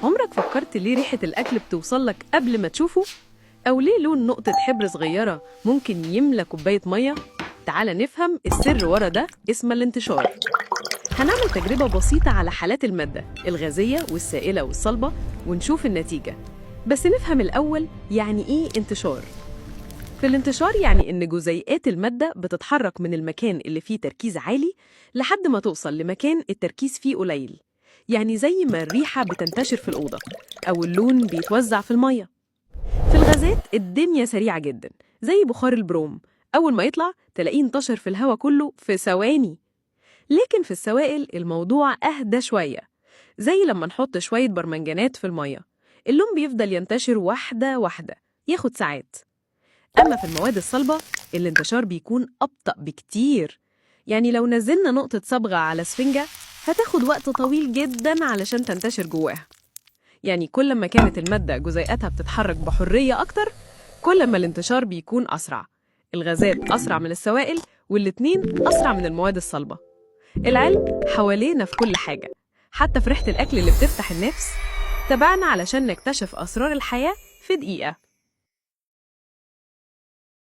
عمرك فكرت ليه ريحة الأكل بتوصل لك قبل ما تشوفه؟ أو ليه لون نقطة حبر صغيرة ممكن يملى كوباية مية؟ تعال نفهم السر ورا ده. اسمه الانتشار. هنعمل تجربة بسيطة على حالات المادة الغازية والسائلة والصلبة ونشوف النتيجة. بس نفهم الأول يعني إيه انتشار؟ في الانتشار يعني إن جزيئات المادة بتتحرك من المكان اللي فيه تركيز عالي لحد ما توصل لمكان التركيز فيه قليل. يعني زي ما الريحة بتنتشر في الأوضة أو اللون بيتوزع في المية. في الغازات الدنيا سريعة جدا، زي بخار البروم، أول ما يطلع تلاقيه انتشر في الهواء كله في ثواني. لكن في السوائل الموضوع أهدى شوية، زي لما نحط شوية برمنجانات في المية، اللون بيفضل ينتشر واحدة واحدة، ياخد ساعات. أما في المواد الصلبة الانتشار بيكون أبطأ بكتير. يعني لو نزلنا نقطة صبغة على سفنجة هتاخد وقت طويل جدا علشان تنتشر جواها. يعني كل ما كانت المادة جزيئاتها بتتحرك بحرية أكتر، كل ما الانتشار بيكون أسرع. الغازات أسرع من السوائل، والاتنين أسرع من المواد الصلبة. العلم حوالينا في كل حاجة، حتى في ريحة الأكل اللي بتفتح النفس. تابعنا علشان نكتشف أسرار الحياة في دقيقة.